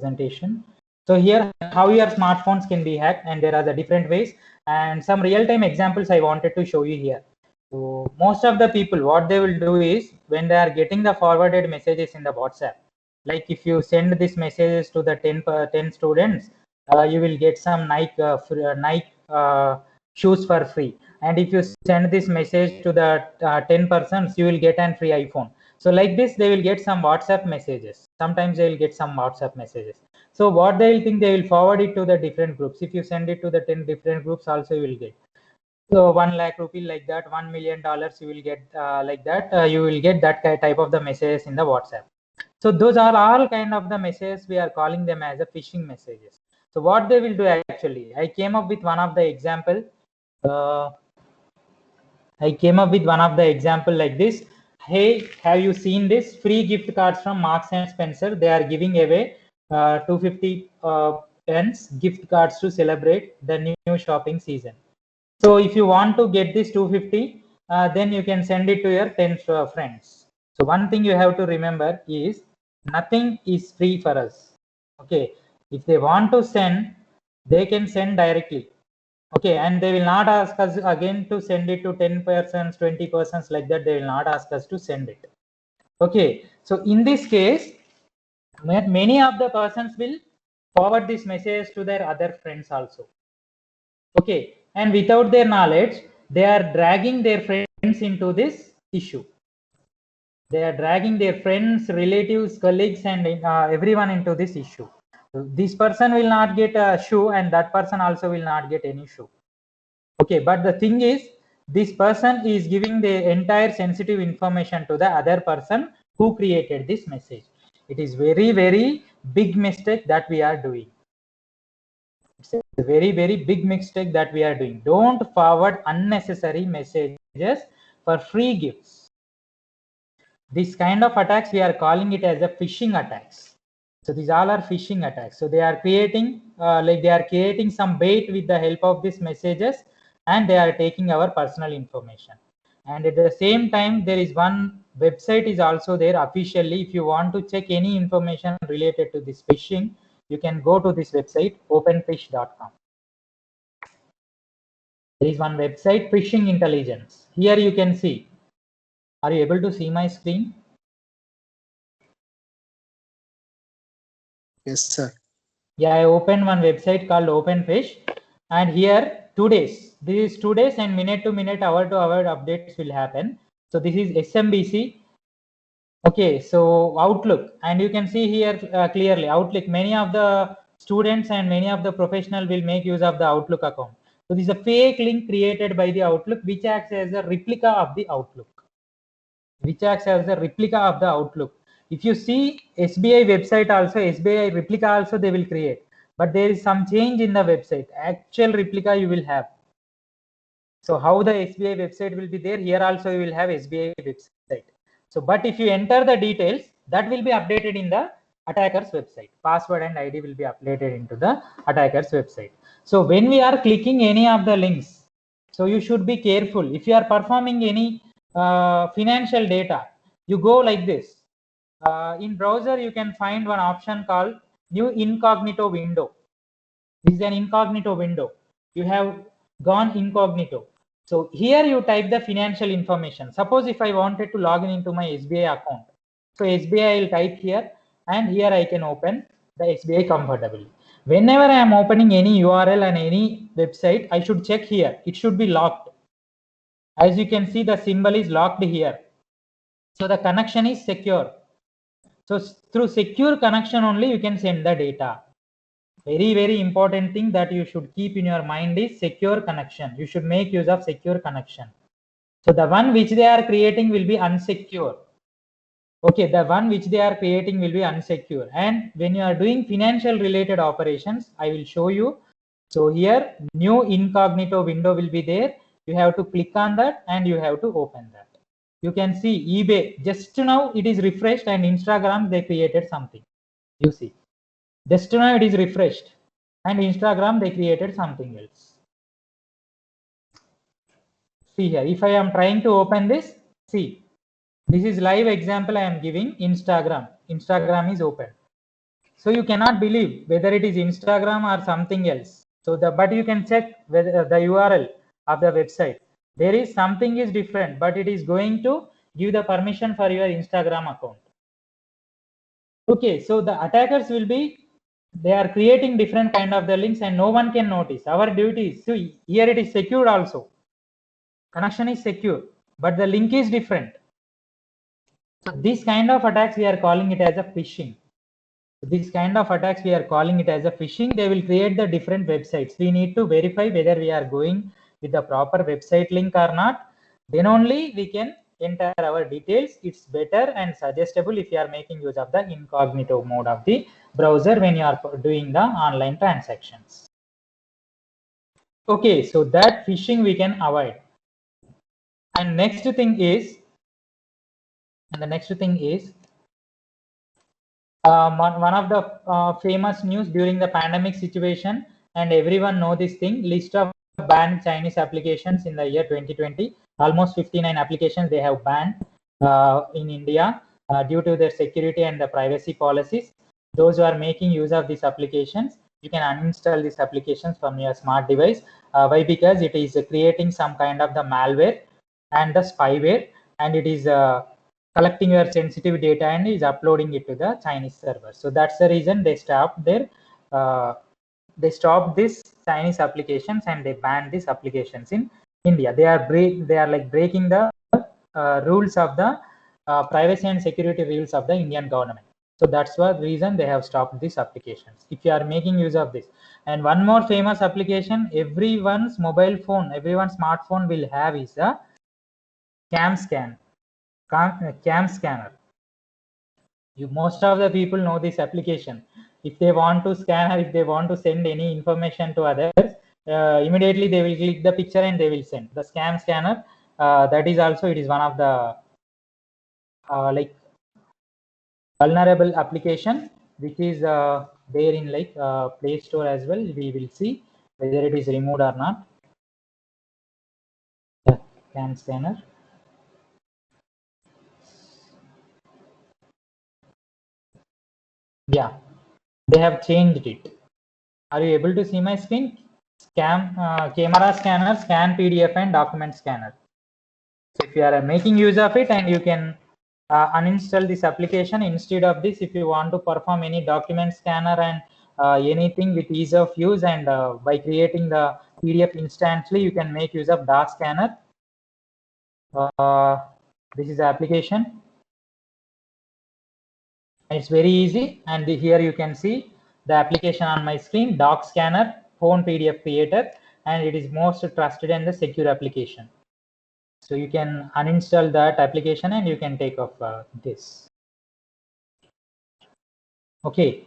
presentation. So here how your smartphones can be hacked, and there are the different ways and some real-time examples I wanted to show you here. So most of the people, what they will do is when they are getting the forwarded messages in the WhatsApp, like if you send this messages to the 10 students, you will get some Nike shoes for free. And if you send this message to the 10 persons, you will get an free iPhone. So like this, they will get some WhatsApp messages. Sometimes they will get some WhatsApp messages. So what they will think, they will forward it to the different groups. If you send it to the 10 different groups, also you will get. So 1 lakh rupee like that, $1 million you will get like that. You will get that type of the messages in the WhatsApp. So those are all kind of the messages, we are calling them as a phishing messages. So what they will do actually, I came up with one of the example. Like this. Hey, have you seen this free gift cards from Marks and Spencer? They are giving away 250 pence gift cards to celebrate the new shopping season. So if you want to get this 250, then you can send it to your 10 friends. So one thing you have to remember is nothing is free for us. Okay, if they want to send, they can send directly. Okay, and they will not ask us again to send it to 10 persons, 20 persons like that. They will not ask us to send it. Okay, so in this case, many of the persons will forward this message to their other friends also. Okay, and without their knowledge, they are dragging their friends into this issue. They are dragging their friends, relatives, colleagues, and everyone into this issue. So this person will not get a shoe, and that person also will not get any shoe. Okay, but the thing is, this person is giving the entire sensitive information to the other person who created this message. It is very, very big mistake that we are doing. It's a very, very big mistake that we are doing. Don't forward unnecessary messages for free gifts. This kind of attacks, we are calling it as a phishing attacks. So these all are phishing attacks. So they are creating some bait with the help of these messages, and they are taking our personal information. And at the same time, there is one website is also there officially. If you want to check any information related to this phishing, you can go to this website, openfish.com. There is one website, Phishing Intelligence. Here you can see. Are you able to see my screen? Yes, sir. Yeah, I opened one website called OpenFish, and here 2 days. This is 2 days, and minute to minute, hour to hour updates will happen. So this is SMBC. Okay, so Outlook, and you can see here clearly Outlook. Many of the students and many of the professional will make use of the Outlook account. So this is a fake link created by the Outlook, which acts as a replica of the Outlook. If you see SBI website also, SBI replica also they will create, but there is some change in the website. Actual replica you will have. So how the SBI website will be there, here also you will have SBI website. So but if you enter the details, that will be updated in the attacker's website. Password and ID will be updated into the attacker's website. So when we are clicking any of the links, so you should be careful. If you are performing any financial data, you go like this. In browser, you can find one option called new incognito window. This is an incognito window. You have gone incognito. So here you type the financial information. Suppose if I wanted to log in into my SBI account, so SBI will type here, and here I can open the SBI comfortably. Whenever I am opening any URL and any website, I should check here. It should be locked. As you can see, the symbol is locked here. So the connection is secure. So through secure connection only you can send the data. Very, very important thing that you should keep in your mind is secure connection. You should make use of secure connection. So the one which they are creating will be unsecure. Okay, the one which they are creating will be unsecure. And when you are doing financial related operations, I will show you. So here new incognito window will be there. You have to click on that and you have to open that. You can see eBay, just now it is refreshed, and Instagram they created something. You see, just now it is refreshed, and Instagram they created something else. See here, if I am trying to open this, see, this is live example I am giving. Instagram is open. So you cannot believe whether it is Instagram or something else. So but you can check whether the URL of the website, there is something is different, but it is going to give the permission for your Instagram account. Okay, so the attackers will be, they are creating different kind of the links and no one can notice. Our duty is, so here it is secured also, connection is secure, but the link is different. So this kind of attacks we are calling it as a phishing. This kind of attacks we are calling it as a phishing. They will create the different websites. We need to verify whether we are going with the proper website link or not. Then only we can enter our details. It's better and suggestible if you are making use of the incognito mode of the browser when you are doing the online transactions. Okay, so that phishing we can avoid. And the next thing is one of the famous news during the pandemic situation, and everyone know this thing, list of banned Chinese applications in the year 2020. Almost 59 applications they have banned in India due to their security and the privacy policies. Those who are making use of these applications, you can uninstall these applications from your smart device. Why? Because it is creating some kind of the malware and the spyware, and it is collecting your sensitive data and is uploading it to the Chinese server. So that's the reason they stopped their this Chinese applications and they banned these applications in India. They are like breaking the rules of the privacy and security rules of the Indian government. So that's the reason they have stopped these applications. If you are making use of this, and one more famous application, everyone's mobile phone, everyone's smartphone will have is a cam scanner. Most of the people know this application. If they want to scan or if they want to send any information to others, immediately they will click the picture and they will send the scam scanner. That is also, it is one of the like vulnerable application which is there in like Play Store as well. We will see whether it is removed or not. The cam scanner. Yeah, they have changed it. Are you able to see my screen? Camera scanner, scan PDF and document scanner. So if you are making use of it, and you can uninstall this application. Instead of this, if you want to perform any document scanner and anything with ease of use, and by creating the PDF instantly, you can make use of doc scanner. This is the application. It's very easy, and here you can see the application on my screen, doc scanner, phone PDF creator, and it is most trusted and the secure application. So you can uninstall that application and you can take off this. Okay,